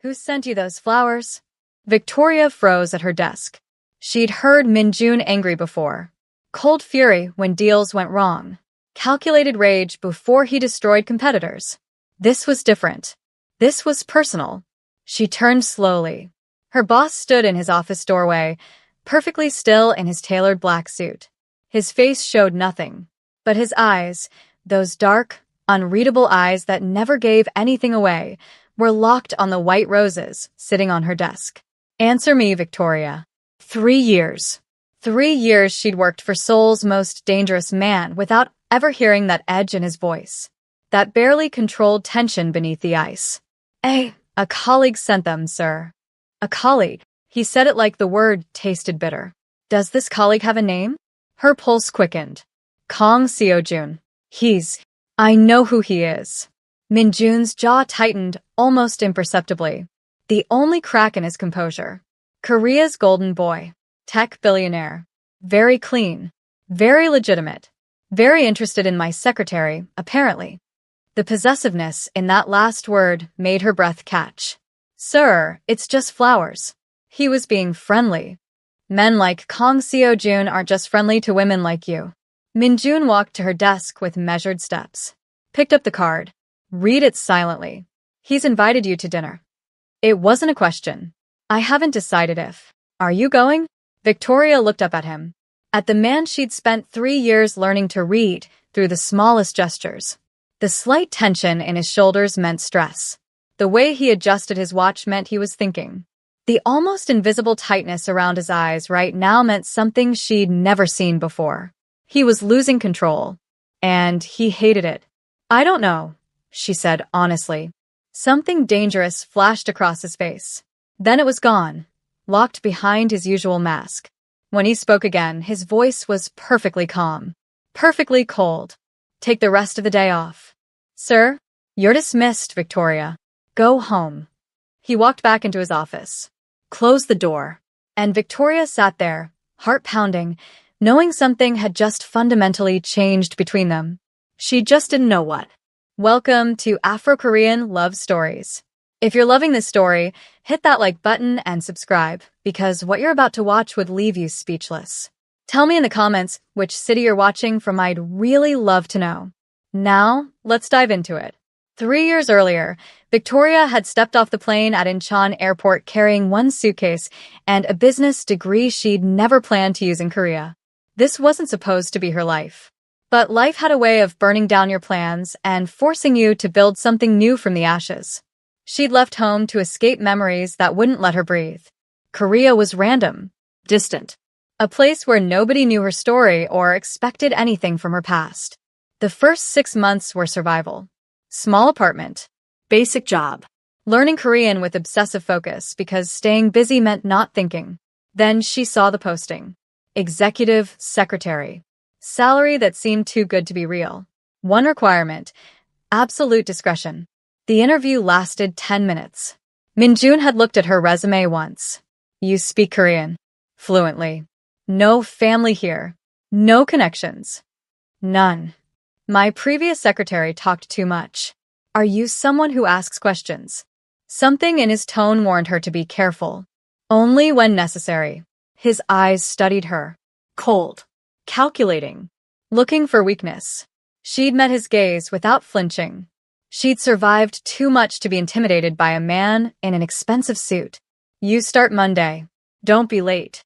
Who sent you those flowers? Victoria froze at her desk. She'd heard Minjun angry before. Cold fury when deals went wrong. Calculated rage before he destroyed competitors. This was different. This was personal. She turned slowly. Her boss stood in his office doorway, perfectly still in his tailored black suit. His face showed nothing. But his eyes, those dark, unreadable eyes that never gave anything away, were locked on the white roses sitting on her desk. Answer me, Victoria. 3 years. 3 years she'd worked for Seoul's most dangerous man without ever hearing that edge in his voice. That barely controlled tension beneath the ice. A colleague sent them, sir. A colleague. He said it like the word tasted bitter. Does this colleague have a name? Her pulse quickened. Kang Seo-jun. I know who he is. Minjun's jaw tightened almost imperceptibly. The only crack in his composure. Korea's golden boy. Tech billionaire. Very clean. Very legitimate. Very interested in my secretary, apparently. The possessiveness in that last word made her breath catch. Sir, it's just flowers. He was being friendly. Men like Kang Seo-jun aren't just friendly to women like you. Minjun walked to her desk with measured steps. Picked up the card. Read it silently. He's invited you to dinner. It wasn't a question. I haven't decided if. Are you going? Victoria looked up at him. At the man she'd spent 3 years learning to read through the smallest gestures. The slight tension in his shoulders meant stress. The way he adjusted his watch meant he was thinking. The almost invisible tightness around his eyes right now meant something she'd never seen before. He was losing control. And he hated it. I don't know, she said honestly. Something dangerous flashed across his face. Then it was gone, locked behind his usual mask. When he spoke again, his voice was perfectly calm. Perfectly cold. Take the rest of the day off. Sir, you're dismissed, Victoria. Go home. He walked back into his office. Closed the door. And Victoria sat there, heart pounding, knowing something had just fundamentally changed between them. She just didn't know what. Welcome to Afro-Korean Love Stories. If you're loving this story, hit that like button and subscribe, because what you're about to watch would leave you speechless. Tell me in the comments which city you're watching from. I'd really love to know. Now, let's dive into it. 3 years earlier, Victoria had stepped off the plane at Incheon Airport carrying one suitcase and a business degree she'd never planned to use in Korea. This wasn't supposed to be her life. But life had a way of burning down your plans and forcing you to build something new from the ashes. She'd left home to escape memories that wouldn't let her breathe. Korea was random, distant. A place where nobody knew her story or expected anything from her past. The first 6 months were survival. Small apartment. Basic job. Learning Korean with obsessive focus because staying busy meant not thinking. Then she saw the posting. Executive secretary. Salary that seemed too good to be real. One requirement. Absolute discretion. The interview lasted 10 minutes. Minjun had looked at her resume once. You speak Korean. Fluently. No family here. No connections. None. My previous secretary talked too much. Are you someone who asks questions? Something in his tone warned her to be careful. Only when necessary. His eyes studied her. Cold. Calculating. Looking for weakness. She'd met his gaze without flinching. She'd survived too much to be intimidated by a man in an expensive suit. You start Monday. Don't be late.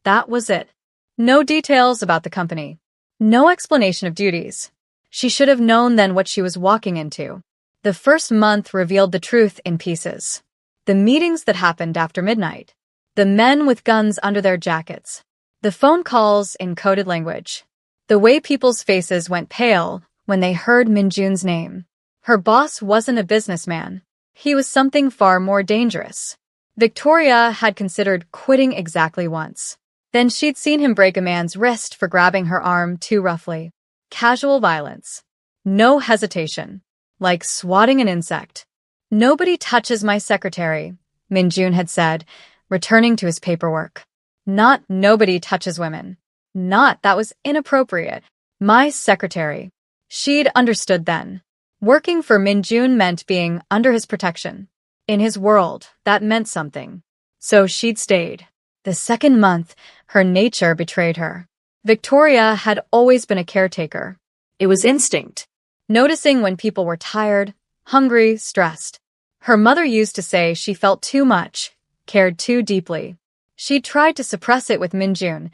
That was it. No details about the company. No explanation of duties. She should have known then what she was walking into. The first month revealed the truth in pieces. The meetings that happened after midnight. The men with guns under their jackets. The phone calls in coded language. The way people's faces went pale when they heard Minjun's name. Her boss wasn't a businessman. He was something far more dangerous. Victoria had considered quitting exactly once. Then she'd seen him break a man's wrist for grabbing her arm too roughly. Casual violence. No hesitation. Like swatting an insect. Nobody touches my secretary, Minjun had said, returning to his paperwork. Not nobody touches women. Not that was inappropriate. My secretary. She'd understood then. Working for Minjun meant being under his protection. In his world, that meant something. So she'd stayed. The second month, her nature betrayed her. Victoria had always been a caretaker. It was instinct. Noticing when people were tired, hungry, stressed. Her mother used to say she felt too much, cared too deeply. She tried to suppress it with Minjun,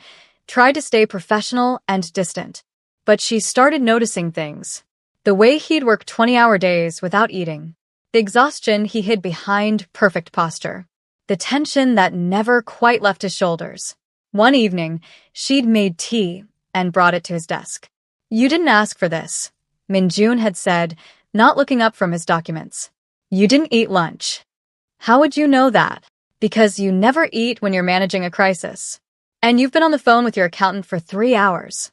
tried to stay professional and distant. But she started noticing things. The way he'd work 20-hour days without eating. The exhaustion he hid behind perfect posture. The tension that never quite left his shoulders. One evening, she'd made tea and brought it to his desk. "You didn't ask for this," Minjun had said, not looking up from his documents. "You didn't eat lunch." "How would you know that?" "Because you never eat when you're managing a crisis. And you've been on the phone with your accountant for 3 hours.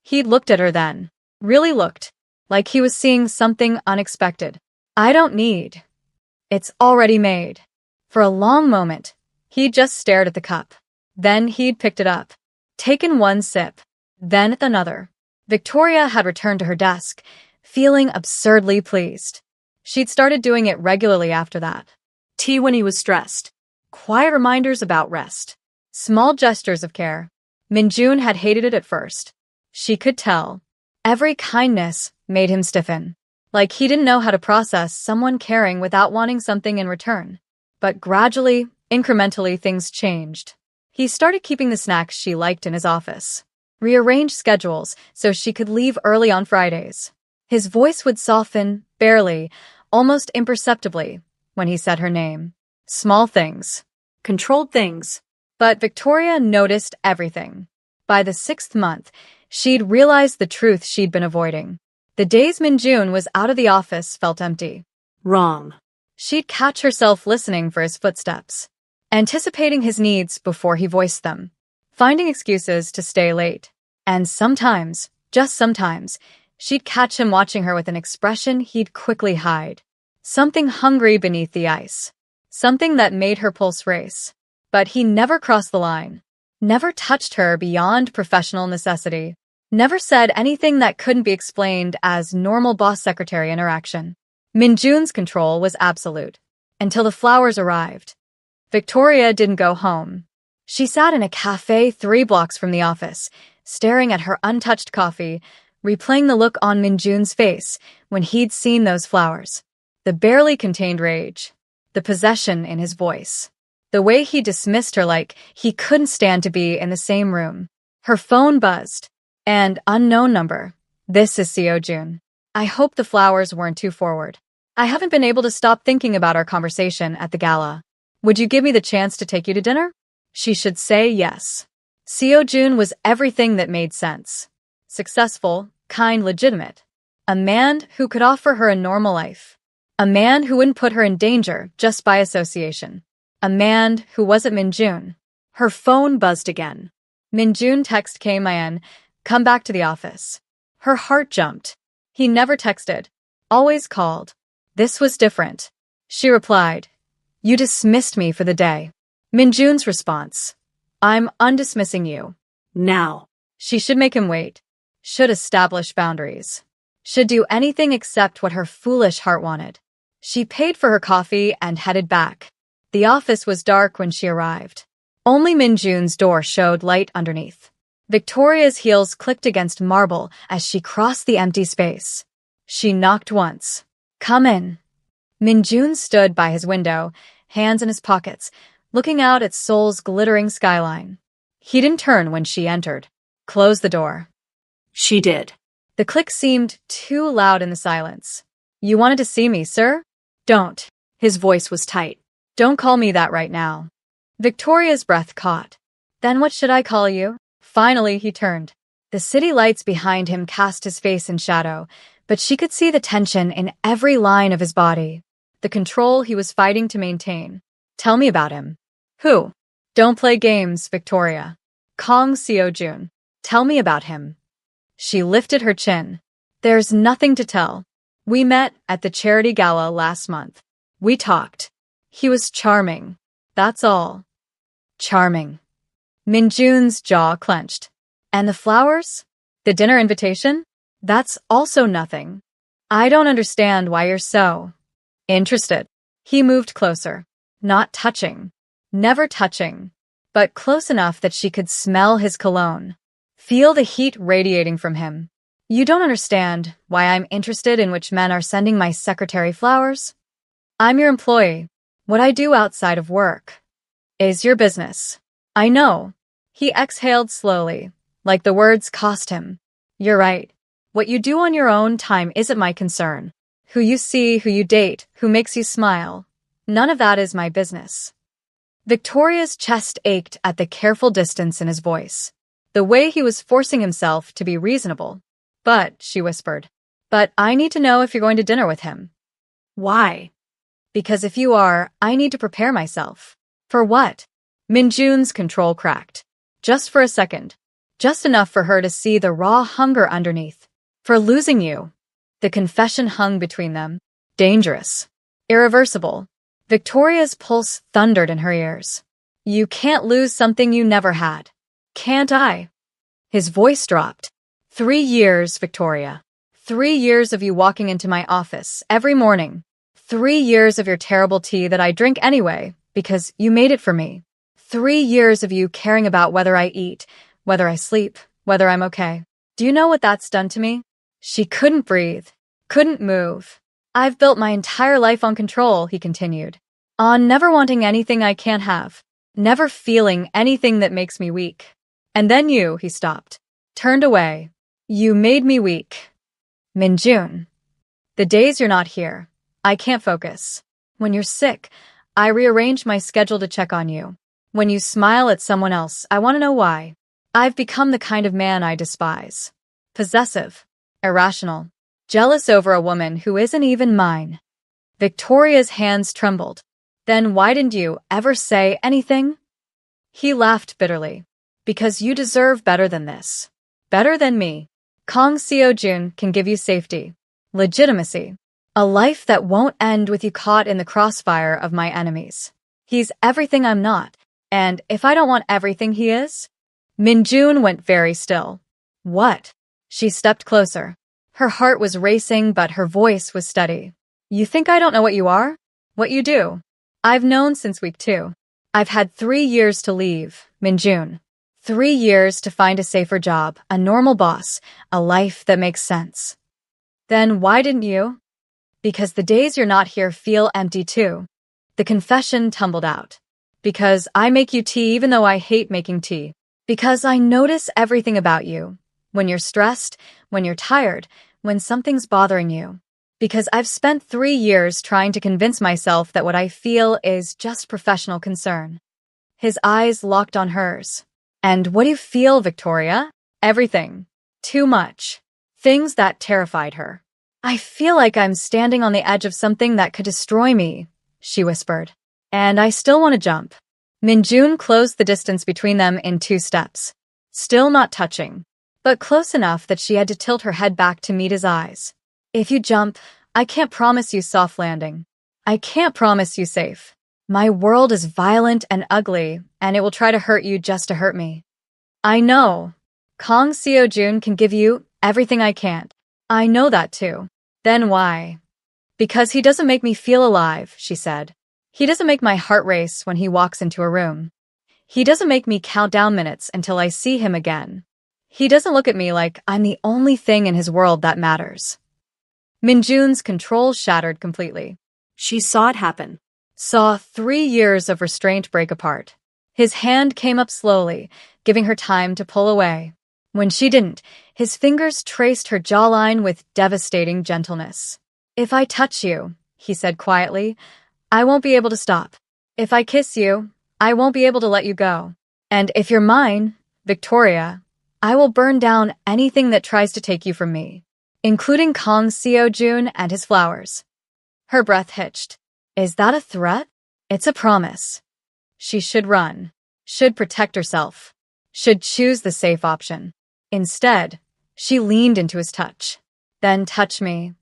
He'd looked at her then. Really looked. Like he was seeing something unexpected. "I don't need. It's already made." For a long moment, he just stared at the cup. Then he'd picked it up. Taken one sip. Then another. Victoria had returned to her desk, feeling absurdly pleased. She'd started doing it regularly after that. Tea when he was stressed. Quiet reminders about rest. Small gestures of care. Minjun had hated it at first. She could tell. Every kindness made him stiffen. Like he didn't know how to process someone caring without wanting something in return. But gradually, incrementally, things changed. He started keeping the snacks she liked in his office. Rearranged schedules so she could leave early on Fridays. His voice would soften, barely, almost imperceptibly, when he said her name. Small things. Controlled things. But Victoria noticed everything. By the 6th month, she'd realized the truth she'd been avoiding. The days Minjun was out of the office felt empty. Wrong. She'd catch herself listening for his footsteps, anticipating his needs before he voiced them, finding excuses to stay late. And sometimes, just sometimes, she'd catch him watching her with an expression he'd quickly hide. Something hungry beneath the ice. Something that made her pulse race. But he never crossed the line. Never touched her beyond professional necessity. Never said anything that couldn't be explained as normal boss-secretary interaction. Minjun's control was absolute. Until the flowers arrived. Victoria didn't go home. She sat in a cafe 3 blocks from the office, staring at her untouched coffee, replaying the look on Minjun's face when he'd seen those flowers. The barely contained rage. The possession in his voice. The way he dismissed her like he couldn't stand to be in the same room. Her phone buzzed. And unknown number. "This is Seo-jun. I hope the flowers weren't too forward. I haven't been able to stop thinking about our conversation at the gala. Would you give me the chance to take you to dinner?" She should say yes. Seo-jun was everything that made sense. Successful, kind, legitimate. A man who could offer her a normal life. A man who wouldn't put her in danger just by association. A man who wasn't Minjun. Her phone buzzed again. Minjun text came in. "Come back to the office." Her heart jumped. He never texted. Always called. This was different. She replied, "You dismissed me for the day." Minjun's response, "I'm undismissing you. Now." She should make him wait. Should establish boundaries. Should do anything except what her foolish heart wanted. She paid for her coffee and headed back. The office was dark when she arrived. Only Minjun's door showed light underneath. Victoria's heels clicked against marble as she crossed the empty space. She knocked once. "Come in." Minjun stood by his window, hands in his pockets, looking out at Seoul's glittering skyline. He didn't turn when she entered. "Close the door." She did. The click seemed too loud in the silence. "You wanted to see me, sir?" "Don't." His voice was tight. "Don't call me that right now." Victoria's breath caught. "Then what should I call you?" Finally, he turned. The city lights behind him cast his face in shadow, but she could see the tension in every line of his body. The control he was fighting to maintain. "Tell me about him." "Who?" "Don't play games, Victoria." "Kong Seo-jun." "Tell me about him." She lifted her chin. "There's nothing to tell. We met at the charity gala last month. We talked. He was charming. That's all." Charming. Minjun's jaw clenched. "And the flowers? The dinner invitation? That's also nothing. I don't understand why you're so interested." He moved closer, not touching, never touching, but close enough that she could smell his cologne, feel the heat radiating from him. You don't understand why I'm interested in which men are sending my secretary flowers? I'm your employee. What I do outside of work is your business. I know. He exhaled slowly, like the words cost him. You're right. What you do on your own time isn't my concern. Who you see, who you date, who makes you smile. None of that is my business. Victoria's chest ached at the careful distance in his voice, the way he was forcing himself to be reasonable. But, she whispered, but I need to know if you're going to dinner with him. Why? Because if you are, I need to prepare myself. For what? Minjun's control cracked. Just for a second. Just enough for her to see the raw hunger underneath. For losing you. The confession hung between them. Dangerous. Irreversible. Victoria's pulse thundered in her ears. You can't lose something you never had. Can't I? His voice dropped. 3 years, Victoria. 3 years of you walking into my office every morning. 3 years of your terrible tea that I drink anyway, because you made it for me. 3 years of you caring about whether I eat, whether I sleep, whether I'm okay. Do you know what that's done to me? She couldn't breathe, couldn't move. I've built my entire life on control, he continued. On never wanting anything I can't have. Never feeling anything that makes me weak. And then you, he stopped. Turned away. You made me weak. Minjun. The days you're not here, I can't focus. When you're sick, I rearrange my schedule to check on you. When you smile at someone else, I want to know why. I've become the kind of man I despise. Possessive. Irrational. Jealous over a woman who isn't even mine. Victoria's hands trembled. Then why didn't you ever say anything? He laughed bitterly. Because you deserve better than this. Better than me. Kang Seo-jun can give you safety, legitimacy, a life that won't end with you caught in the crossfire of my enemies. He's everything I'm not, and if I don't want everything he is? Minjun went very still. What? She stepped closer. Her heart was racing, but her voice was steady. You think I don't know what you are? What you do? I've known since week 2. I've had 3 years to leave, Minjun. 3 years to find a safer job, a normal boss, a life that makes sense. Then why didn't you? Because the days you're not here feel empty too. The confession tumbled out. Because I make you tea even though I hate making tea. Because I notice everything about you. When you're stressed, when you're tired, when something's bothering you. Because I've spent 3 years trying to convince myself that what I feel is just professional concern. His eyes locked on hers. And what do you feel, Victoria? Everything. Too much. Things that terrified her. I feel like I'm standing on the edge of something that could destroy me, she whispered. And I still want to jump. Minjun closed the distance between them in 2 steps. Still not touching, but close enough that she had to tilt her head back to meet his eyes. If you jump, I can't promise you soft landing. I can't promise you safe. My world is violent and ugly, and it will try to hurt you just to hurt me. I know. Kang Seo-jun can give you everything I can't. I know that too. Then why? Because he doesn't make me feel alive, she said. He doesn't make my heart race when he walks into a room. He doesn't make me count down minutes until I see him again. He doesn't look at me like I'm the only thing in his world that matters. Minjun's control shattered completely. She saw it happen. Saw 3 years of restraint break apart. His hand came up slowly, giving her time to pull away. When she didn't, his fingers traced her jawline with devastating gentleness. If I touch you, he said quietly, I won't be able to stop. If I kiss you, I won't be able to let you go. And if you're mine, Victoria, I will burn down anything that tries to take you from me, including Kang Seo-jun and his flowers. Her breath hitched. Is that a threat? It's a promise. She should run, should protect herself, should choose the safe option. Instead, she leaned into his touch. Then touch me.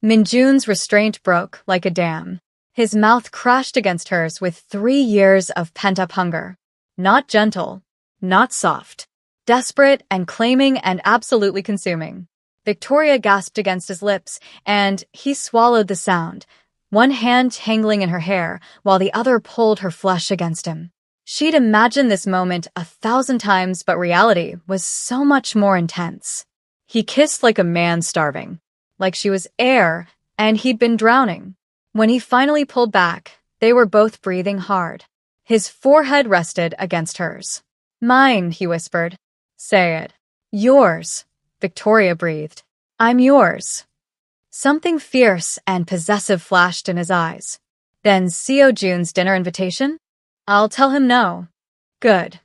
Minjun's restraint broke like a dam. His mouth crashed against hers with 3 years of pent-up hunger. Not gentle, not soft. Desperate and claiming and absolutely consuming. Victoria gasped against his lips, and he swallowed the sound. one hand tangling in her hair while the other pulled her flesh against him. She'd imagined this moment 1,000 times, but reality was so much more intense. He kissed like a man starving, like she was air and he'd been drowning. When he finally pulled back, they were both breathing hard. His forehead rested against hers. "Mine," he whispered. "Say it." "Yours," Victoria breathed. "I'm yours." Something fierce and possessive flashed in his eyes. "Then Seo Jun's dinner invitation? I'll tell him no." "Good."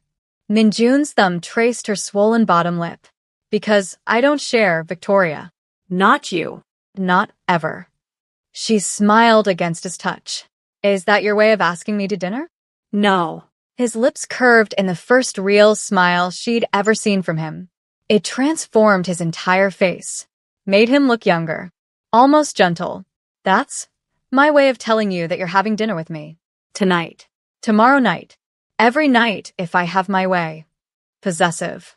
Min Jun's thumb traced her swollen bottom lip. "Because I don't share, Victoria." Not you. "Not ever." She smiled against his touch. "Is that your way of asking me to dinner?" No. His lips curved in the first real smile she'd ever seen from him. It transformed his entire face, made him look younger, almost gentle. "That's my way of telling you that you're having dinner with me. Tonight. Tomorrow night. Every night if I have my way." Possessive.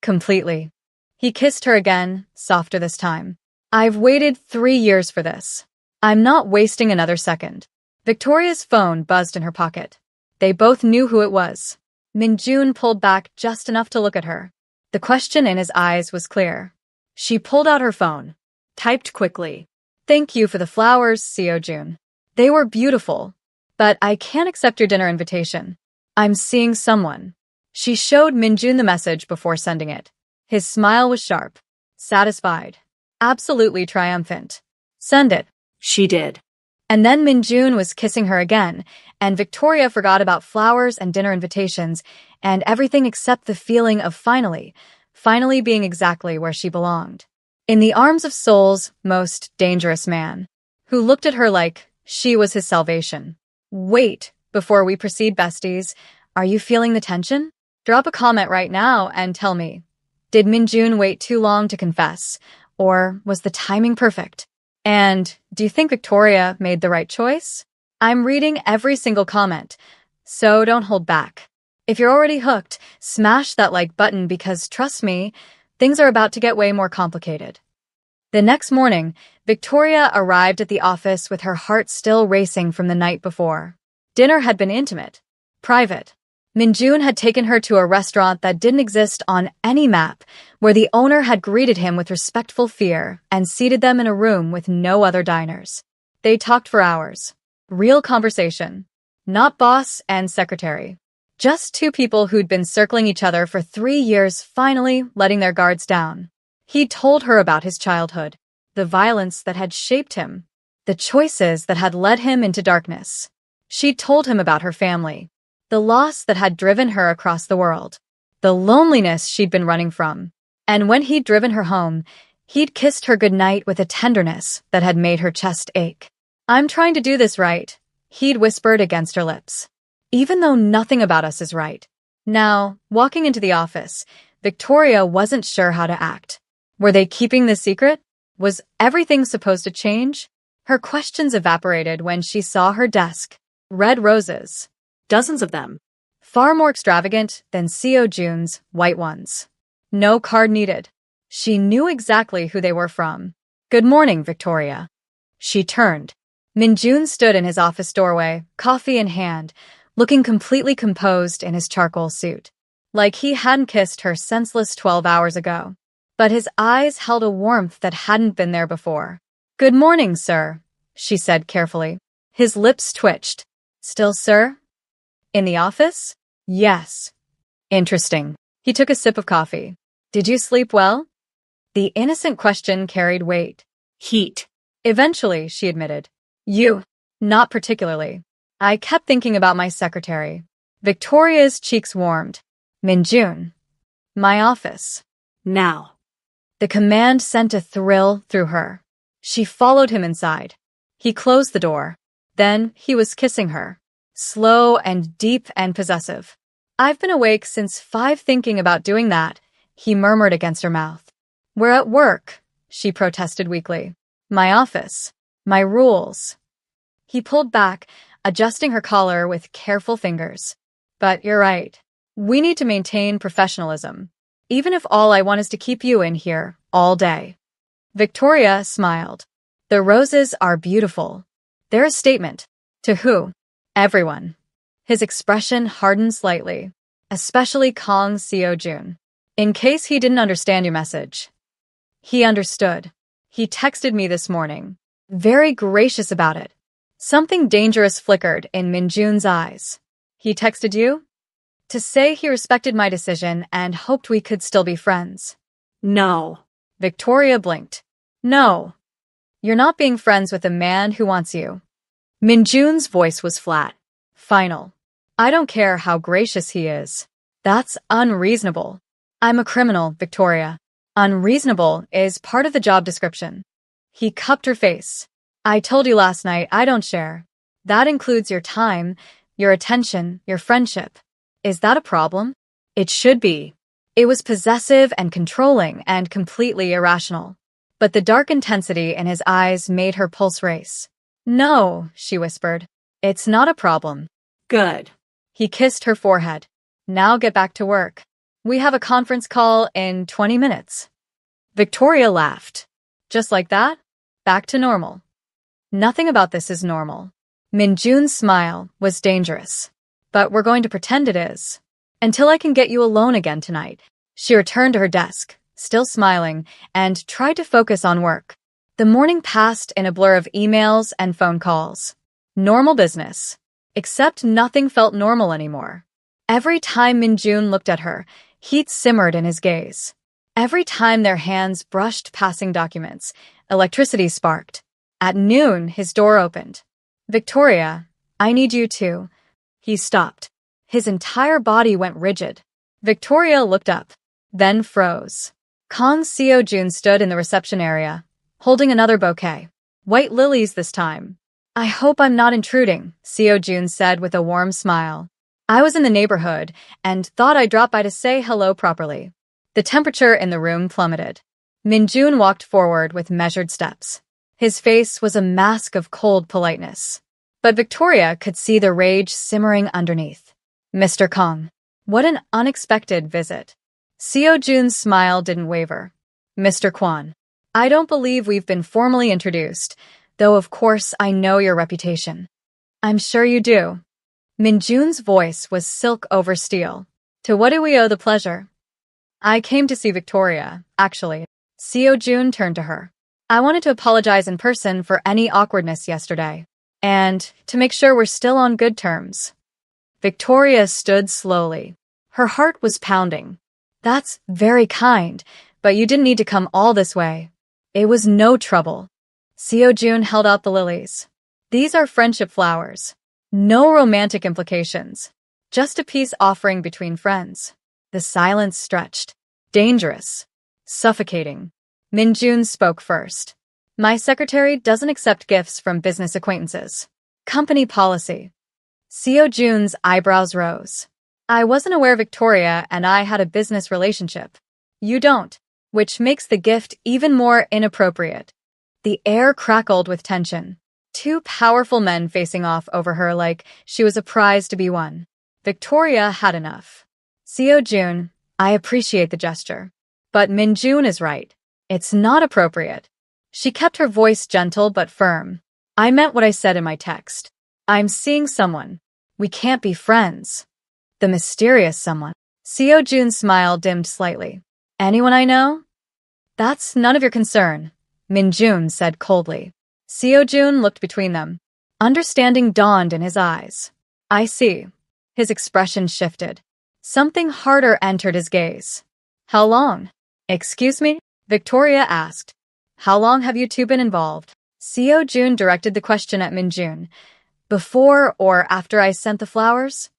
Completely. He kissed her again, softer this time. "I've waited 3 years for this. I'm not wasting another second." Victoria's phone buzzed in her pocket. They both knew who it was. Min Jun pulled back just enough to look at her. The question in his eyes was clear. She pulled out her phone, typed quickly. "Thank you for the flowers, Seo Jun. They were beautiful. But I can't accept your dinner invitation. I'm seeing someone." She showed Min Jun the message before sending it. His smile was sharp, satisfied, absolutely triumphant. "Send it." She did. And then Min Jun was kissing her again, and Victoria forgot about flowers and dinner invitations and everything except the feeling of finally being exactly where she belonged. In the arms of Seoul's most dangerous man, who looked at her like she was his salvation. Wait, before we proceed, besties, are you feeling the tension? Drop a comment right now and tell me, did Min Jun wait too long to confess, or was the timing perfect? And do you think Victoria made the right choice? I'm reading every single comment, so don't hold back. If you're already hooked, smash that like button because trust me, things are about to get way more complicated. The next morning, Victoria arrived at the office with her heart still racing from the night before. Dinner had been intimate, private. Min Jun had taken her to a restaurant that didn't exist on any map, where the owner had greeted him with respectful fear and seated them in a room with no other diners. They talked for hours. Real conversation. Not boss and secretary. Just two people who'd been circling each other for 3 years finally letting their guards down. He told her about his childhood, the violence that had shaped him, the choices that had led him into darkness. She told him about her family, the loss that had driven her across the world, the loneliness she'd been running from. And when he'd driven her home, he'd kissed her goodnight with a tenderness that had made her chest ache. "I'm trying to do this right," he'd whispered against her lips. "Even though nothing about us is right." Now, walking into the office, Victoria wasn't sure how to act. Were they keeping the secret? Was everything supposed to change? Her questions evaporated when she saw her desk. Red roses. Dozens of them. Far more extravagant than Seo Jun's white ones. No card needed. She knew exactly who they were from. "Good morning, Victoria." She turned. Min Jun stood in his office doorway, coffee in hand, looking completely composed in his charcoal suit. Like he hadn't kissed her senseless 12 hours ago. But his eyes held a warmth that hadn't been there before. "Good morning, sir," she said carefully. His lips twitched. "Still, sir? In the office?" "Yes." "Interesting." He took a sip of coffee. "Did you sleep well?" The innocent question carried weight. Heat. "Eventually," she admitted. "You?" "Not particularly. I kept thinking about my secretary." Victoria's cheeks warmed. "Min Jun." "My office." Now. The command sent a thrill through her. She followed him inside. He closed the door. Then he was kissing her. Slow and deep and possessive. "I've been awake since 5 thinking about doing that," he murmured against her mouth. "We're at work," she protested weakly. "My office. My rules." He pulled back, adjusting her collar with careful fingers. "But you're right. We need to maintain professionalism, even if all I want is to keep you in here all day." Victoria smiled. "The roses are beautiful. They're a statement. To who? Everyone. His expression hardened slightly, especially Kong Seo-jun. In case he didn't understand your message. He understood. He texted me this morning. Very gracious about it. Something dangerous flickered in Minjun's eyes. He texted you? To say he respected my decision and hoped we could still be friends. No. Victoria blinked. No. You're not being friends with a man who wants you. Minjun's voice was flat. Final. I don't care how gracious he is. That's unreasonable. I'm a criminal, Victoria. Unreasonable is part of the job description. He cupped her face. I told you last night I don't share. That includes your time, your attention, your friendship. Is that a problem? It should be. It was possessive and controlling and completely irrational. But the dark intensity in his eyes made her pulse race. No, she whispered. It's not a problem. Good. He kissed her forehead. Now get back to work. We have a conference call in 20 minutes. Victoria laughed. Just like that? Back to normal. Nothing about this is normal. Minjun's smile was dangerous. But we're going to pretend it is. Until I can get you alone again tonight. She returned to her desk, still smiling, and tried to focus on work. The morning passed in a blur of emails and phone calls. Normal business. Except nothing felt normal anymore. Every time Minjun looked at her, heat simmered in his gaze. Every time their hands brushed passing documents, electricity sparked. At noon, his door opened. Victoria, I need you too. He stopped. His entire body went rigid. Victoria looked up, then froze. Kong Seo-jun stood in the reception area, holding another bouquet. White lilies this time. I hope I'm not intruding, Seo-jun said with a warm smile. I was in the neighborhood and thought I'd drop by to say hello properly. The temperature in the room plummeted. Minjun walked forward with measured steps. His face was a mask of cold politeness. But Victoria could see the rage simmering underneath. Mr. Kong. What an unexpected visit. Seo-jun's smile didn't waver. Mr. Kwan. I don't believe we've been formally introduced, though of course I know your reputation. I'm sure you do. Minjun's voice was silk over steel. To what do we owe the pleasure? I came to see Victoria, actually. Seo-jun turned to her. I wanted to apologize in person for any awkwardness yesterday. And to make sure we're still on good terms. Victoria stood slowly. Her heart was pounding. That's very kind, but you didn't need to come all this way. It was no trouble. Seo-jun held out the lilies. These are friendship flowers. No romantic implications. Just a peace offering between friends. The silence stretched. Dangerous. Suffocating. Minjun spoke first. My secretary doesn't accept gifts from business acquaintances. Company policy. Seo-jun's eyebrows rose. I wasn't aware Victoria and I had a business relationship. You don't, which makes the gift even more inappropriate. The air crackled with tension. Two powerful men facing off over her like she was a prize to be won. Victoria had enough. Seo-jun, I appreciate the gesture. But Minjun is right. It's not appropriate. She kept her voice gentle but firm. I meant what I said in my text. I'm seeing someone. We can't be friends. The mysterious someone. Seo-jun's smile dimmed slightly. Anyone I know? That's none of your concern, Minjun said coldly. Seo-jun looked between them. Understanding dawned in his eyes. I see. His expression shifted. Something harder entered his gaze. How long? Excuse me? Victoria asked. How long have you two been involved? Seo-jun directed the question at Minjun. Before or after I sent the flowers?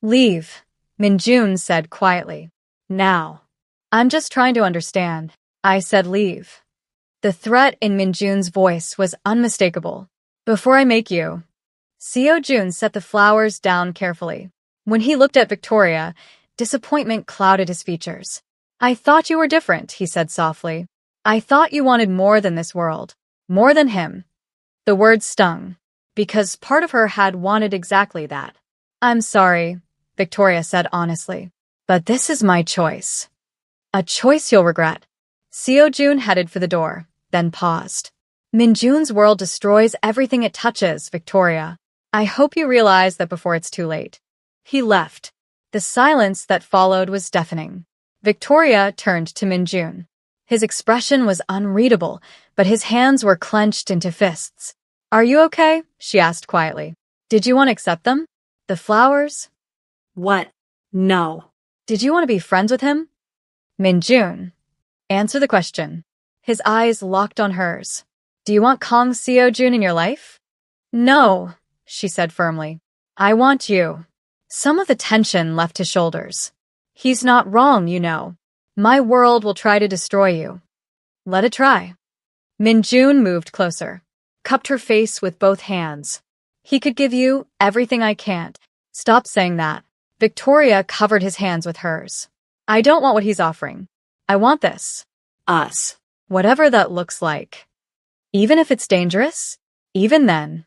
Leave, Minjun said quietly. Now. I'm just trying to understand. I said leave. The threat in Minjun's voice was unmistakable. Before I make you. Seo-jun set the flowers down carefully. When he looked at Victoria, disappointment clouded his features. I thought you were different, he said softly. I thought you wanted more than this world. More than him. The words stung. Because part of her had wanted exactly that. I'm sorry, Victoria said honestly. But this is my choice. A choice you'll regret. Seo-jun headed for the door, then paused. Minjun's world destroys everything it touches, Victoria. I hope you realize that before it's too late. He left. The silence that followed was deafening. Victoria turned to Minjun. His expression was unreadable, but his hands were clenched into fists. Are you okay? She asked quietly. Did you want to accept them? The flowers? What? No. Did you want to be friends with him? Minjun. Answer the question. His eyes locked on hers. Do you want Kong Seo-jun in your life? No, she said firmly. I want you. Some of the tension left his shoulders. He's not wrong, you know. My world will try to destroy you. Let it try. Minjun moved closer, cupped her face with both hands. He could give you everything I can't. Stop saying that. Victoria covered his hands with hers. I don't want what he's offering. I want this. Us. Whatever that looks like. Even if it's dangerous? Even then.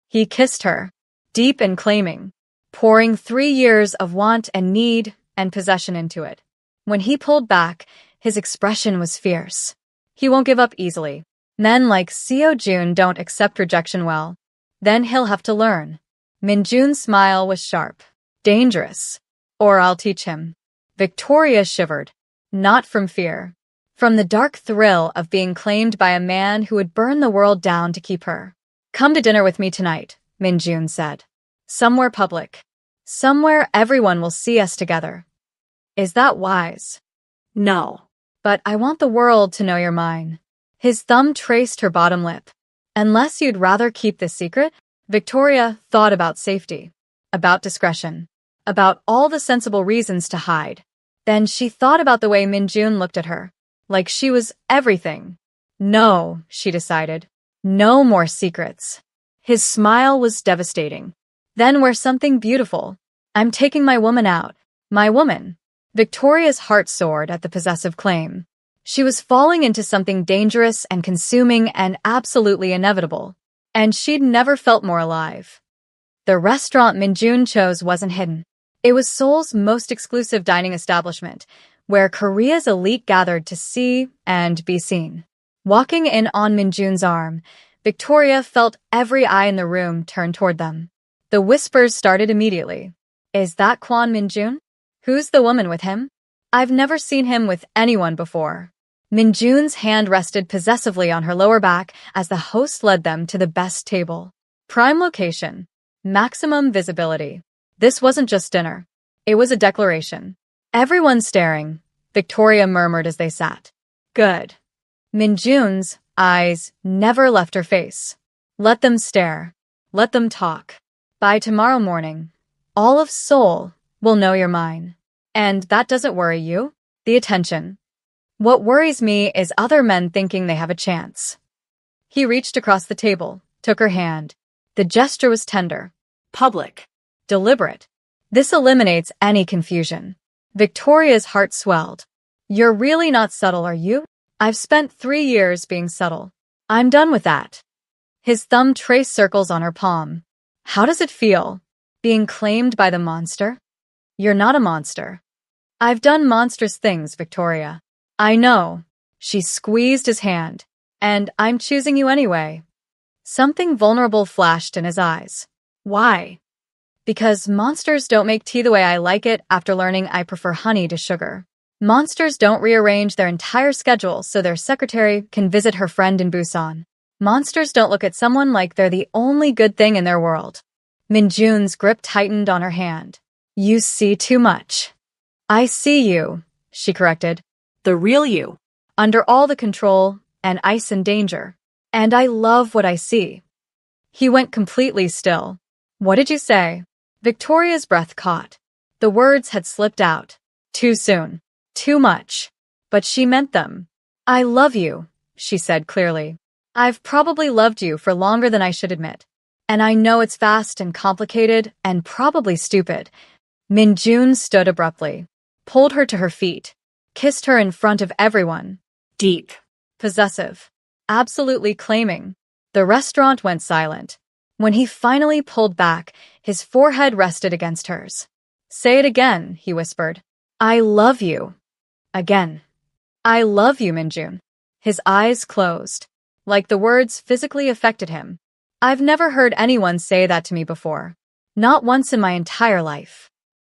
He kissed her, deep and claiming, pouring 3 years of want and need and possession into it. When he pulled back, his expression was fierce. He won't give up easily. Men like Seo-jun don't accept rejection well. Then he'll have to learn. Minjun's smile was sharp. Dangerous. Or I'll teach him. Victoria shivered. Not from fear. From the dark thrill of being claimed by a man who would burn the world down to keep her. Come to dinner with me tonight, Minjun said. Somewhere public. Somewhere everyone will see us together. Is that wise? No. But I want the world to know you're mine. His thumb traced her bottom lip. Unless you'd rather keep this secret, Victoria thought about safety, about discretion, about all the sensible reasons to hide. Then she thought about the way Minjun looked at her, like she was everything. No, she decided. No more secrets. His smile was devastating. Then we're something beautiful. I'm taking my woman out. My woman. Victoria's heart soared at the possessive claim. She was falling into something dangerous and consuming and absolutely inevitable. And she'd never felt more alive. The restaurant Minjun chose wasn't hidden. It was Seoul's most exclusive dining establishment, where Korea's elite gathered to see and be seen. Walking in on Minjun's arm, Victoria felt every eye in the room turn toward them. The whispers started immediately. Is that Kwon Minjun? Who's the woman with him? I've never seen him with anyone before. Minjun's hand rested possessively on her lower back as the host led them to the best table. Prime location. Maximum visibility. This wasn't just dinner. It was a declaration. Everyone staring, Victoria murmured as they sat. Good. Minjun's eyes never left her face. Let them stare. Let them talk. By tomorrow morning, all of Seoul will know you're mine. And that doesn't worry you? The attention. What worries me is other men thinking they have a chance. He reached across the table, took her hand. The gesture was tender. Public. Deliberate. This eliminates any confusion. Victoria's heart swelled. You're really not subtle, are you? I've spent 3 years being subtle. I'm done with that. His thumb traced circles on her palm. How does it feel, being claimed by the monster? You're not a monster. I've done monstrous things, Victoria. I know. She squeezed his hand. And I'm choosing you anyway. Something vulnerable flashed in his eyes. Why? Because monsters don't make tea the way I like it after learning I prefer honey to sugar. Monsters don't rearrange their entire schedule so their secretary can visit her friend in Busan. Monsters don't look at someone like they're the only good thing in their world. Minjun's grip tightened on her hand. You see too much. I see you, she corrected. The real you. Under all the control and ice and danger. And I love what I see. He went completely still. What did you say? Victoria's breath caught. The words had slipped out. Too soon. Too much. But she meant them. I love you, she said clearly. I've probably loved you for longer than I should admit. And I know it's fast and complicated and probably stupid. Minjun stood abruptly, pulled her to her feet, kissed her in front of everyone. Deep. Possessive. Absolutely claiming. The restaurant went silent. When he finally pulled back, his forehead rested against hers. Say it again, he whispered. I love you. Again. I love you, Minjun. His eyes closed. like the words physically affected him. I've never heard anyone say that to me before. Not once in my entire life.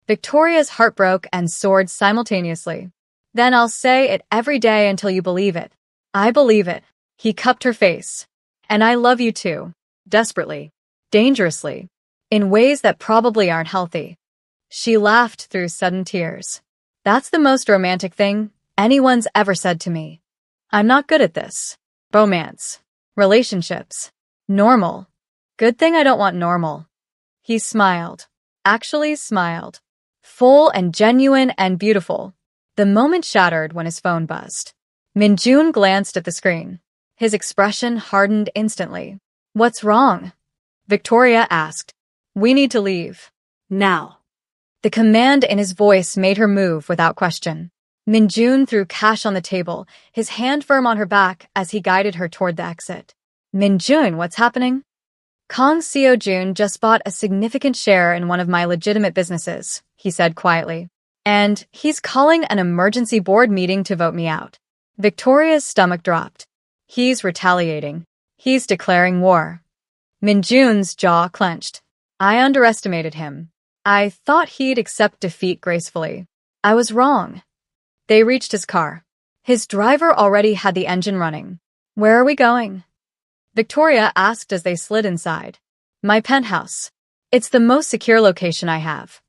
Victoria's heart broke and soared simultaneously. Then I'll say it every day until you believe it. I believe it. He cupped her face. And I love you too. Desperately. Dangerously. In ways that probably aren't healthy. She laughed through sudden tears. That's the most romantic thing anyone's ever said to me. I'm not good at this. Romance. Relationships. Normal. Good thing I don't want normal. He smiled. Actually smiled. Full and genuine and beautiful. The moment shattered when his phone buzzed. Minjun glanced at the screen. His expression hardened instantly. What's wrong? Victoria asked. We need to leave. Now. The command in his voice made her move without question. Minjun threw cash on the table, his hand firm on her back as he guided her toward the exit. Minjun, what's happening? Kong Seo-jun just bought a significant share in one of my legitimate businesses, he said quietly. And he's calling an emergency board meeting to vote me out. Victoria's stomach dropped. He's retaliating. He's declaring war. Minjun's jaw clenched. I underestimated him. I thought he'd accept defeat gracefully. I was wrong. They reached his car. His driver already had the engine running. Where are we going? Victoria asked as they slid inside. My penthouse. It's the most secure location I have.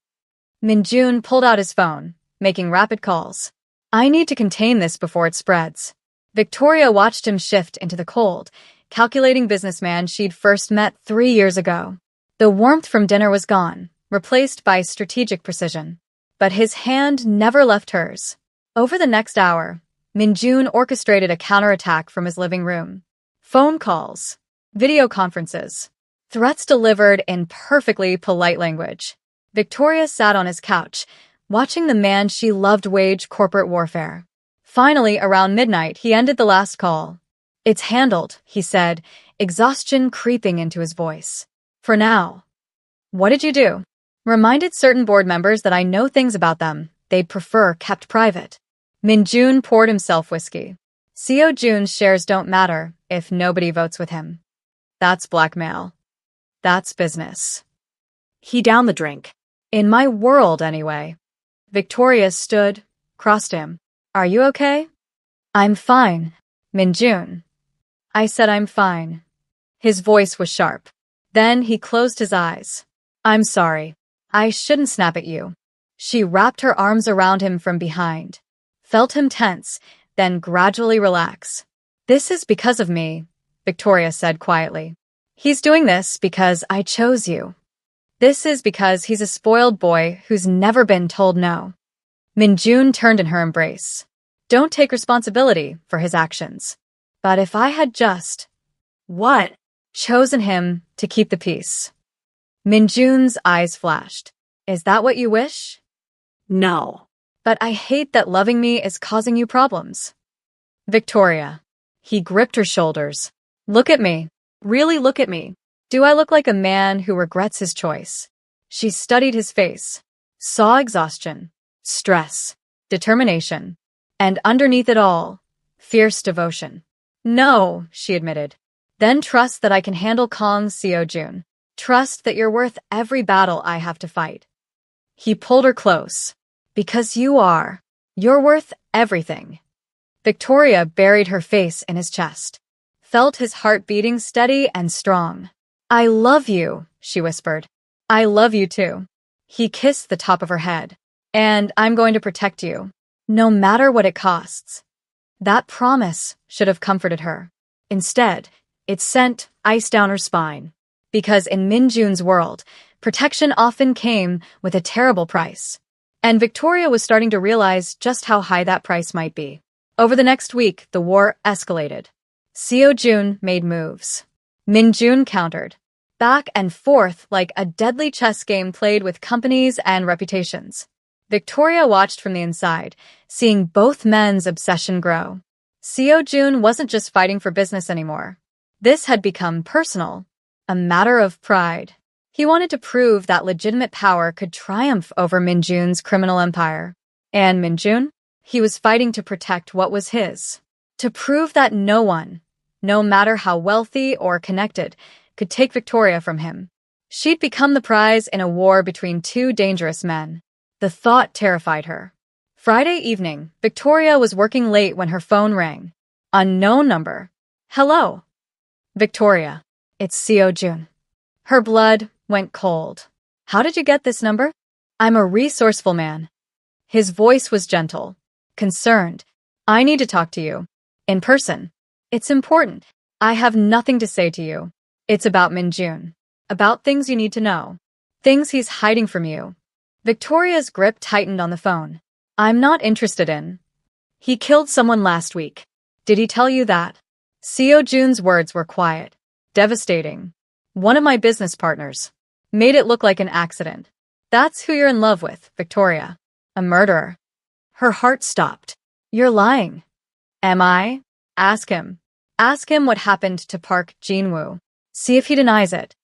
Minjun pulled out his phone, making rapid calls. I need to contain this before it spreads. Victoria watched him shift into the cold, calculating businessman she'd first met 3 years ago. The warmth from dinner was gone, replaced by strategic precision. But his hand never left hers. Over the next hour, Minjun orchestrated a counterattack from his living room. Phone calls, video conferences, threats delivered in perfectly polite language. Victoria sat on his couch, watching the man she loved wage corporate warfare. Finally, around midnight, he ended the last call. It's handled, he said, exhaustion creeping into his voice. For now. What did you do? Reminded certain board members that I know things about them they'd prefer kept private. Minjun poured himself whiskey. Seo-jun's shares don't matter if nobody votes with him. That's blackmail. That's business. He downed the drink. In my world, anyway. Victoria stood, crossed him. Are you okay? I'm fine, Minjun. I said I'm fine. His voice was sharp. Then he closed his eyes. I'm sorry. I shouldn't snap at you. She wrapped her arms around him from behind, felt him tense, then gradually relax. This is because of me, Victoria said quietly. He's doing this because I chose you. This is because he's a spoiled boy who's never been told no. Minjun turned in her embrace. Don't take responsibility for his actions. But if I had just... What? Chosen him to keep the peace. Minjun's eyes flashed. Is that what you wish? No. But I hate that loving me is causing you problems. Victoria. He gripped her shoulders. Look at me. Really look at me. Do I look like a man who regrets his choice? She studied his face, saw exhaustion, stress, determination, and underneath it all, fierce devotion. No, she admitted. Then trust that I can handle Kong Seo-jun. Trust that you're worth every battle I have to fight. He pulled her close. Because you are. You're worth everything. Victoria buried her face in his chest, felt his heart beating steady and strong. I love you, she whispered. I love you too. He kissed the top of her head. And I'm going to protect you, no matter what it costs. That promise should have comforted her. Instead, it sent ice down her spine. Because in Minjun's world, protection often came with a terrible price. And Victoria was starting to realize just how high that price might be. Over the next week, the war escalated. Seo-jun made moves. Minjun countered. Back and forth like a deadly chess game played with companies and reputations. Victoria watched from the inside, seeing both men's obsession grow. Seo-jun wasn't just fighting for business anymore. This had become personal, a matter of pride. He wanted to prove that legitimate power could triumph over Minjun's criminal empire. And Minjun? He was fighting to protect what was his. To prove that no one, no matter how wealthy or connected, could take Victoria from him. She'd become the prize in a war between two dangerous men. The thought terrified her. Friday evening, Victoria was working late when her phone rang. Unknown number. Hello. Victoria. It's Seo Jun. Her blood went cold. How did you get this number? I'm a resourceful man. His voice was gentle, concerned. I need to talk to you. In person. It's important. I have nothing to say to you. It's about Minjun. About things you need to know. Things he's hiding from you. Victoria's grip tightened on the phone. I'm not interested in. He killed someone last week. Did he tell you that? Seo Jun's words were quiet, devastating. One of my business partners. Made it look like an accident. That's who you're in love with, Victoria. A murderer. Her heart stopped. You're lying. Am I? Ask him. Ask him what happened to Park Jinwoo. See if he denies it.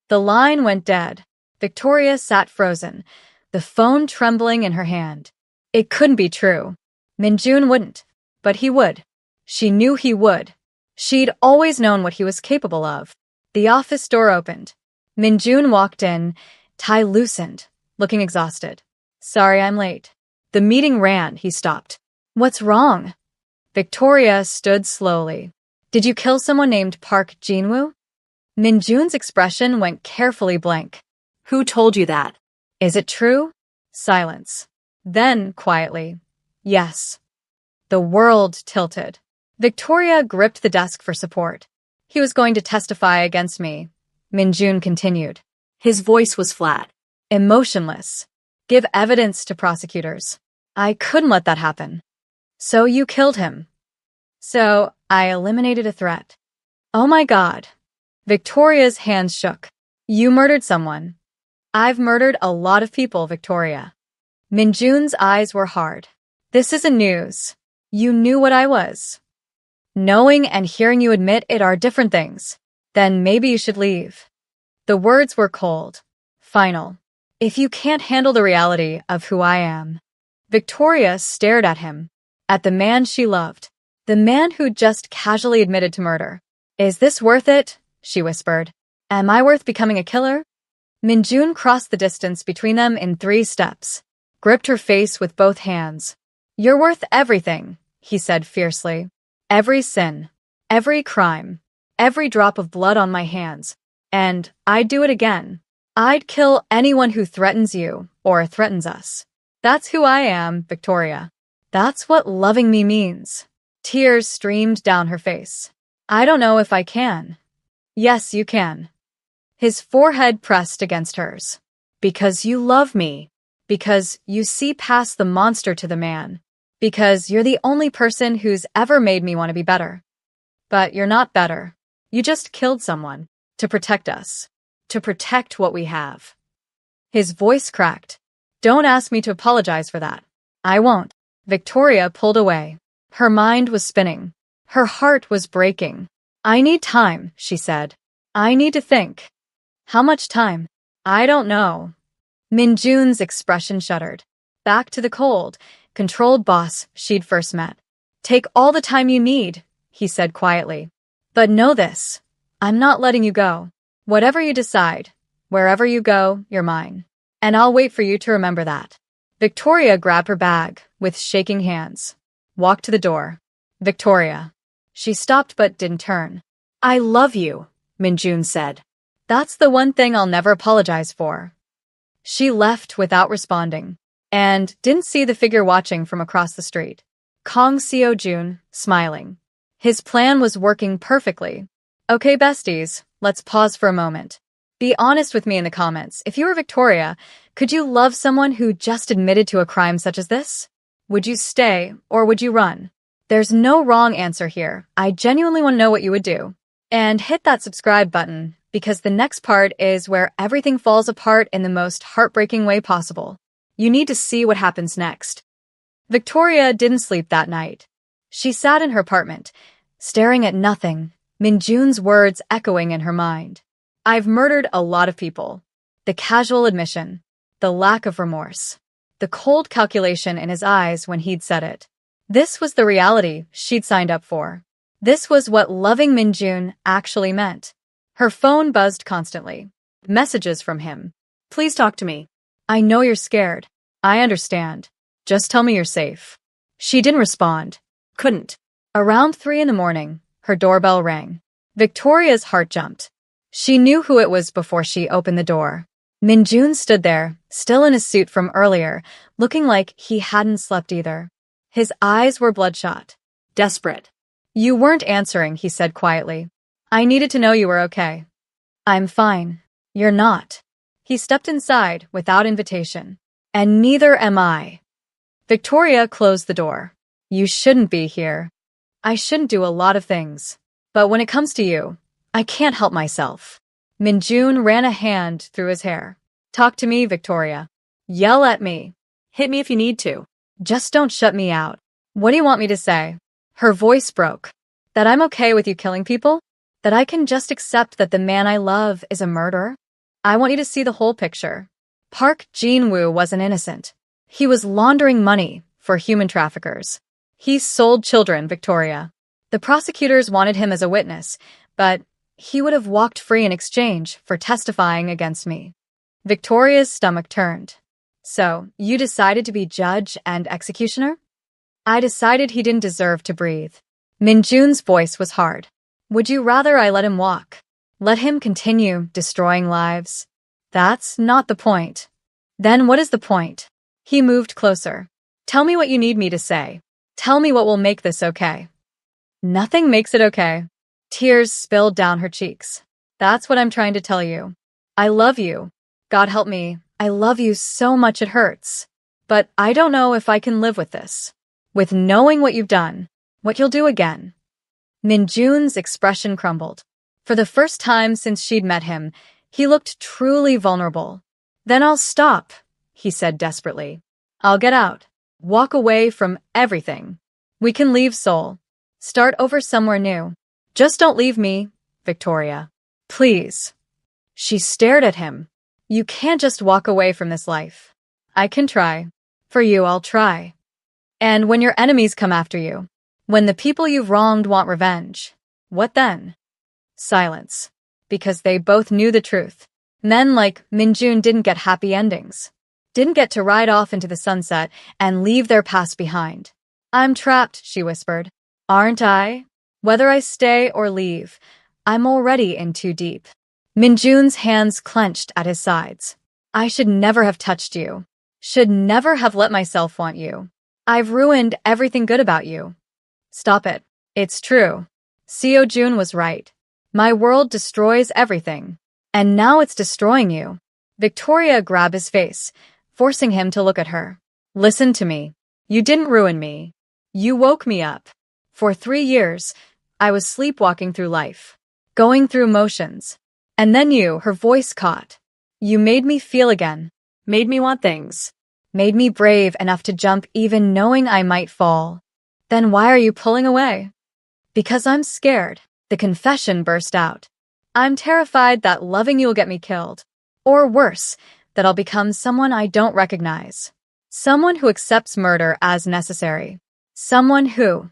The line went dead. Victoria sat frozen, the phone trembling in her hand. It couldn't be true. Minjun wouldn't. But he would. She knew he would. She'd always known what he was capable of. The office door opened. Minjun walked in, tie loosened, looking exhausted. Sorry I'm late. The meeting ran, he stopped. What's wrong? Victoria stood slowly. Did you kill someone named Park Jinwoo? Minjun's expression went carefully blank. Who told you that? Is it true? Silence. Then, quietly, yes. The world tilted. Victoria gripped the desk for support. He was going to testify against me. Minjun continued. His voice was flat. Emotionless. Give evidence to prosecutors. I couldn't let that happen. So you killed him. So I eliminated a threat. Oh my God. Victoria's hands shook. You murdered someone. I've murdered a lot of people, Victoria. Minjun's eyes were hard. This isn't news. You knew what I was. Knowing and hearing you admit it are different things. Then maybe you should leave. The words were cold. Final. If you can't handle the reality of who I am. Victoria stared at him. At the man she loved. The man who just casually admitted to murder. Is this worth it? She whispered. Am I worth becoming a killer? Minjun crossed the distance between them in 3 steps. Gripped her face with both hands. You're worth everything, he said fiercely. Every sin. Every crime. Every drop of blood on my hands. And I'd do it again. I'd kill anyone who threatens you or threatens us. That's who I am, Victoria. That's what loving me means. Tears streamed down her face. I don't know if I can. Yes, you can. His forehead pressed against hers. Because you love me. Because you see past the monster to the man. Because you're the only person who's ever made me want to be better. But you're not better. You just killed someone. To protect us. To protect what we have. His voice cracked. Don't ask me to apologize for that. I won't. Victoria pulled away. Her mind was spinning. Her heart was breaking. I need time, she said. I need to think. How much time? I don't know. Minjun's expression shuddered. Back to the cold, controlled boss she'd first met. Take all the time you need, he said quietly. But know this. I'm not letting you go. Whatever you decide, wherever you go, you're mine. And I'll wait for you to remember that. Victoria grabbed her bag with shaking hands. Walked to the door. Victoria. She stopped but didn't turn. I love you, Minjun said. That's the one thing I'll never apologize for. She left without responding, and didn't see the figure watching from across the street. Kong Seo Jun, smiling. His plan was working perfectly. Okay, besties, let's pause for a moment. Be honest with me in the comments. If you were Victoria, could you love someone who just admitted to a crime such as this? Would you stay, or would you run? There's no wrong answer here. I genuinely want to know what you would do. And hit that subscribe button, because the next part is where everything falls apart in the most heartbreaking way possible. You need to see what happens next. Victoria didn't sleep that night. She sat in her apartment, staring at nothing, Minjun's words echoing in her mind. I've murdered a lot of people. The casual admission, the lack of remorse, the cold calculation in his eyes when he'd said it. This was the reality she'd signed up for. This was what loving Minjun actually meant. Her phone buzzed constantly. Messages from him. Please talk to me. I know you're scared. I understand. Just tell me you're safe. She didn't respond. Couldn't. Around 3 in the morning, her doorbell rang. Victoria's heart jumped. She knew who it was before she opened the door. Minjun stood there, still in his suit from earlier, looking like he hadn't slept either. His eyes were bloodshot. Desperate. You weren't answering, he said quietly. I needed to know you were okay. I'm fine. You're not. He stepped inside without invitation. And neither am I. Victoria closed the door. You shouldn't be here. I shouldn't do a lot of things. But when it comes to you, I can't help myself. Minjun ran a hand through his hair. Talk to me, Victoria. Yell at me. Hit me if you need to. Just don't shut me out. What do you want me to say? Her voice broke. That I'm okay with you killing people? That I can just accept that the man I love is a murderer? I want you to see the whole picture. Park Jin-woo wasn't innocent. He was laundering money for human traffickers. He sold children, Victoria. The prosecutors wanted him as a witness, but he would have walked free in exchange for testifying against me. Victoria's stomach turned. So, you decided to be judge and executioner? I decided he didn't deserve to breathe. Minjun's voice was hard. Would you rather I let him walk? Let him continue destroying lives? That's not the point. Then what is the point? He moved closer. Tell me what you need me to say. Tell me what will make this okay. Nothing makes it okay. Tears spilled down her cheeks. That's what I'm trying to tell you. I love you. God help me. I love you so much it hurts. But I don't know if I can live with this. With knowing what you've done, what you'll do again. Minjun's expression crumbled. For the first time since she'd met him, he looked truly vulnerable. Then I'll stop, he said desperately. I'll get out. Walk away from everything. We can leave Seoul. Start over somewhere new. Just don't leave me, Victoria. Please. She stared at him. You can't just walk away from this life. I can try. For you, I'll try. And when your enemies come after you, when the people you've wronged want revenge, what then? Silence. Because they both knew the truth. Men like Minjun didn't get happy endings. Didn't get to ride off into the sunset and leave their past behind. I'm trapped, she whispered. Aren't I? Whether I stay or leave, I'm already in too deep. Minjun's hands clenched at his sides. I should never have touched you. Should never have let myself want you. I've ruined everything good about you. Stop it. It's true. Seo Jun was right. My world destroys everything. And now it's destroying you. Victoria grabbed his face, forcing him to look at her. Listen to me. You didn't ruin me. You woke me up. For 3 years, I was sleepwalking through life, going through motions. And then you, her voice caught. You made me feel again. Made me want things. Made me brave enough to jump even knowing I might fall. Then why are you pulling away? Because I'm scared. The confession burst out. I'm terrified that loving you will get me killed. Or worse, that I'll become someone I don't recognize. Someone who accepts murder as necessary. Someone who...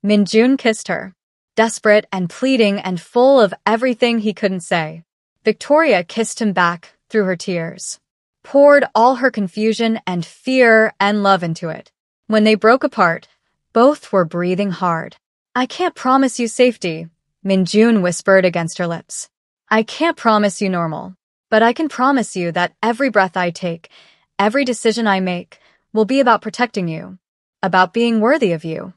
Minjun kissed her. Desperate and pleading and full of everything he couldn't say. Victoria kissed him back through her tears. Poured all her confusion and fear and love into it. When they broke apart, both were breathing hard. I can't promise you safety, Minjun whispered against her lips. I can't promise you normal, but I can promise you that every breath I take, every decision I make, will be about protecting you, about being worthy of you.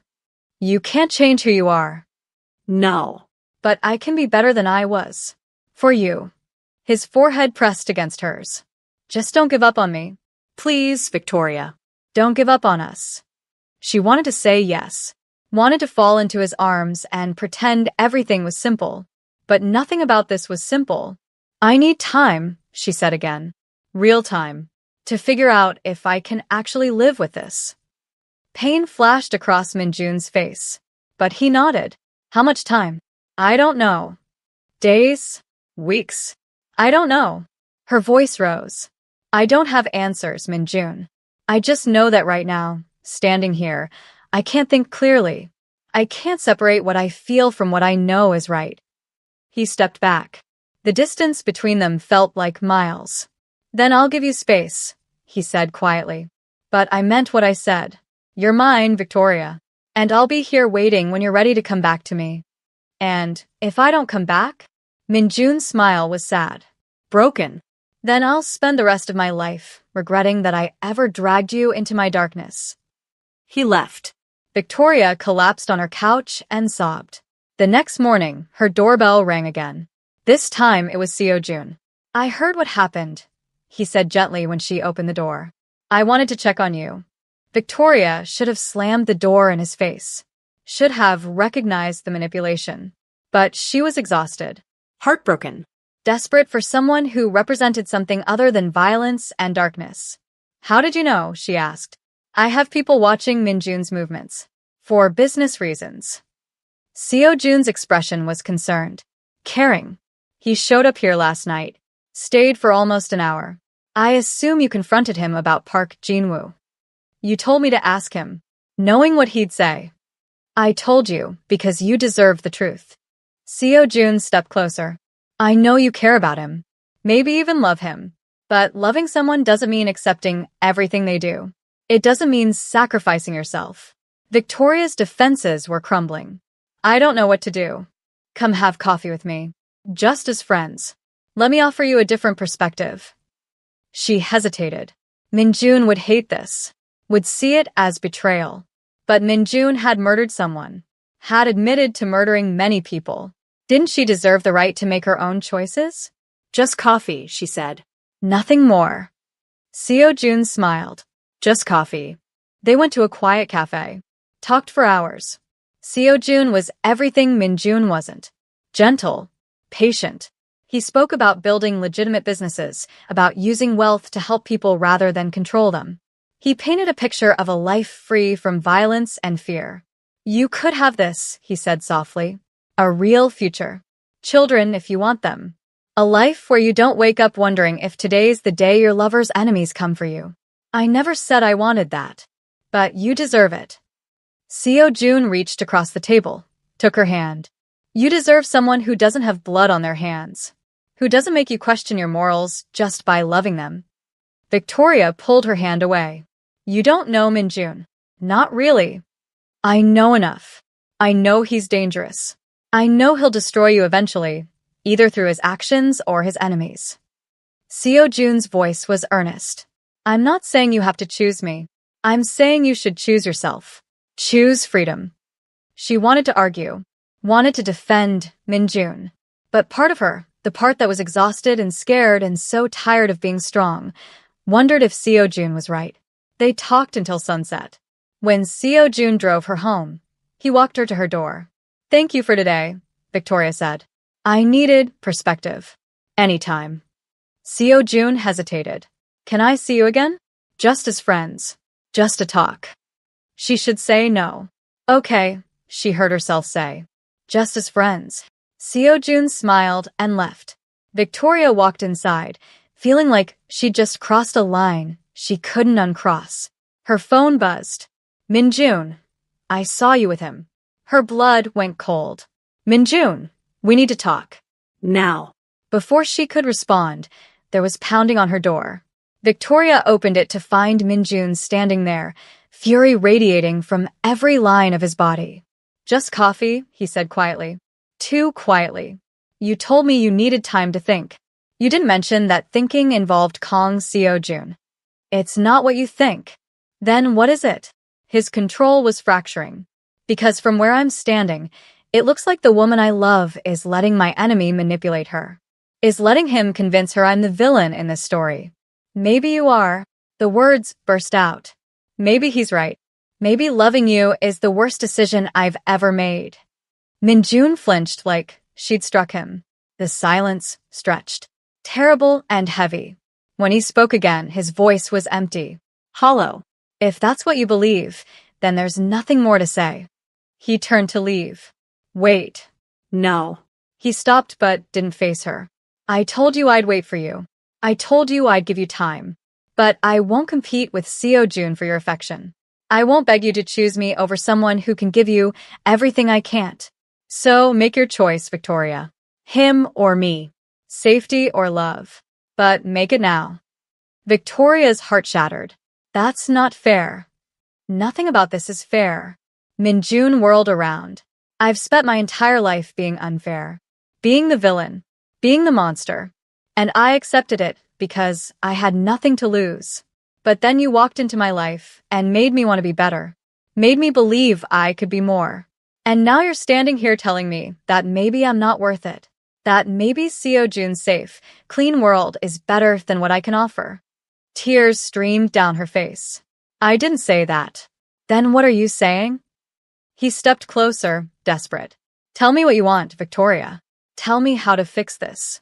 You can't change who you are. No. But I can be better than I was. For you. His forehead pressed against hers. Just don't give up on me. Please, Victoria. Don't give up on us. She wanted to say yes. Wanted to fall into his arms and pretend everything was simple. But nothing about this was simple. I need time, she said again. Real time. To figure out if I can actually live with this. Pain flashed across Minjun's face. But he nodded. How much time? I don't know. Days? Weeks? I don't know. Her voice rose. I don't have answers, Minjun. I just know that right now, standing here, I can't think clearly. I can't separate what I feel from what I know is right. He stepped back. The distance between them felt like miles. Then I'll give you space, he said quietly. But I meant what I said. You're mine, Victoria. And I'll be here waiting when you're ready to come back to me. And if I don't come back? Minjun's smile was sad. Broken. Then I'll spend the rest of my life regretting that I ever dragged you into my darkness. He left. Victoria collapsed on her couch and sobbed. The next morning, her doorbell rang again. This time it was Seo-jun. I heard what happened, he said gently when she opened the door. I wanted to check on you. Victoria should have slammed the door in his face. Should have recognized the manipulation. But she was exhausted. Heartbroken. Desperate for someone who represented something other than violence and darkness. How did you know? She asked. I have people watching Minjun's movements. For business reasons. Seo-jun's expression was concerned. Caring. He showed up here last night. Stayed for almost an hour. I assume you confronted him about Park Jinwoo. You told me to ask him, knowing what he'd say. I told you because you deserve the truth. Seo-jun stepped closer. I know you care about him. Maybe even love him. But loving someone doesn't mean accepting everything they do. It doesn't mean sacrificing yourself. Victoria's defenses were crumbling. I don't know what to do. Come have coffee with me. Just as friends. Let me offer you a different perspective. She hesitated. Minjun would hate this. Would see it as betrayal. But Minjun had murdered someone. Had admitted to murdering many people. Didn't she deserve the right to make her own choices? Just coffee, she said. Nothing more. Seo-jun smiled. Just coffee. They went to a quiet cafe. Talked for hours. Seo-jun was everything Minjun wasn't. Gentle. Patient. He spoke about building legitimate businesses, about using wealth to help people rather than control them. He painted a picture of a life free from violence and fear. You could have this, he said softly. A real future. Children if you want them. A life where you don't wake up wondering if today's the day your lover's enemies come for you. I never said I wanted that. But you deserve it. Seo-jun reached across the table, took her hand. You deserve someone who doesn't have blood on their hands. Who doesn't make you question your morals just by loving them. Victoria pulled her hand away. You don't know Minjun. Not really. I know enough. I know he's dangerous. I know he'll destroy you eventually, either through his actions or his enemies. Seo-jun's voice was earnest. I'm not saying you have to choose me. I'm saying you should choose yourself. Choose freedom. She wanted to argue, wanted to defend Minjun. But part of her, the part that was exhausted and scared and so tired of being strong, wondered if Seo-jun was right. They talked until sunset. When Seo-jun drove her home, he walked her to her door. Thank you for today, Victoria said. I needed perspective. Anytime. Seo-jun hesitated. Can I see you again? Just as friends. Just to talk. She should say no. Okay, she heard herself say. Just as friends. Seo-jun smiled and left. Victoria walked inside, feeling like she'd just crossed a line she couldn't uncross. Her phone buzzed. Minjun, I saw you with him. Her blood went cold. Minjun, we need to talk. Now. Before she could respond, there was pounding on her door. Victoria opened it to find Minjun standing there, fury radiating from every line of his body. Just coffee, he said quietly. Too quietly. You told me you needed time to think. You didn't mention that thinking involved calling Seo-jun. It's not what you think. Then what is it? His control was fracturing. Because from where I'm standing, it looks like the woman I love is letting my enemy manipulate her. Is letting him convince her I'm the villain in this story. Maybe you are. The words burst out. Maybe he's right. Maybe loving you is the worst decision I've ever made. Minjun flinched like she'd struck him. The silence stretched. Terrible and heavy. When he spoke again, his voice was empty. Hollow. If that's what you believe, then there's nothing more to say. He turned to leave. Wait. No. He stopped but didn't face her. I told you I'd wait for you. I told you I'd give you time. But I won't compete with Seo-jun for your affection. I won't beg you to choose me over someone who can give you everything I can't. So make your choice, Victoria. Him or me. Safety or love. But make it now. Victoria's heart shattered. That's not fair. Nothing about this is fair. Minjun whirled around. I've spent my entire life being unfair. Being the villain. Being the monster. And I accepted it because I had nothing to lose. But then you walked into my life and made me want to be better. Made me believe I could be more. And now you're standing here telling me that maybe I'm not worth it. That maybe Seo Jun's safe, clean world is better than what I can offer. Tears streamed down her face. I didn't say that. Then what are you saying? He stepped closer, desperate. Tell me what you want, Victoria. Tell me how to fix this.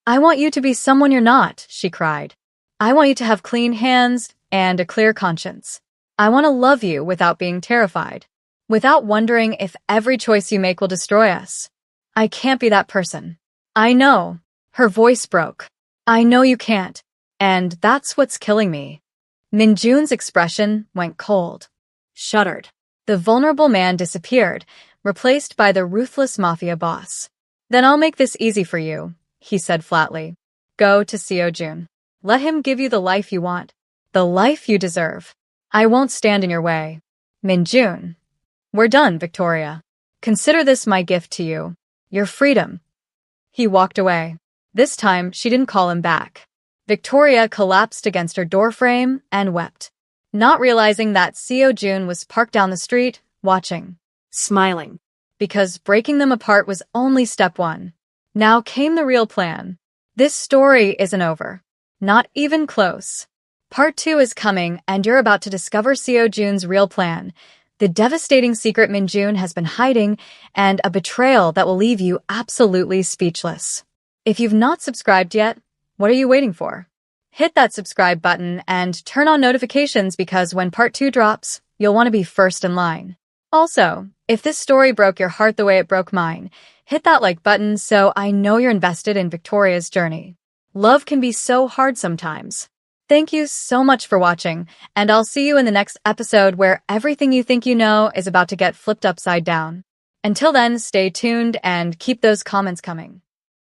I want you to be someone you're not, she cried. I want you to have clean hands and a clear conscience. I want to love you without being terrified, without wondering if every choice you make will destroy us. I can't be that person. I know. Her voice broke. I know you can't. And that's what's killing me. Minjun's expression went cold. Shuddered. The vulnerable man disappeared, replaced by the ruthless Mafia boss. Then I'll make this easy for you, he said flatly. Go to Seo Jun. Let him give you the life you want. The life you deserve. I won't stand in your way. Minjun. We're done, Victoria. Consider this my gift to you. Your freedom. He walked away. This time, she didn't call him back. Victoria collapsed against her doorframe and wept, not realizing that Seo Jun was parked down the street, watching. Smiling. Because breaking them apart was only step one. Now came the real plan. This story isn't over. Not even close. Part 2 is coming, and you're about to discover Seo Jun's real plan, the devastating secret Minjun has been hiding, and a betrayal that will leave you absolutely speechless. If you've not subscribed yet, what are you waiting for? Hit that subscribe button and turn on notifications because when Part 2 drops, you'll want to be first in line. Also, if this story broke your heart the way it broke mine, hit that like button so I know you're invested in Victoria's journey. Love can be so hard sometimes. Thank you so much for watching, and I'll see you in the next episode where everything you think you know is about to get flipped upside down. Until then, stay tuned and keep those comments coming.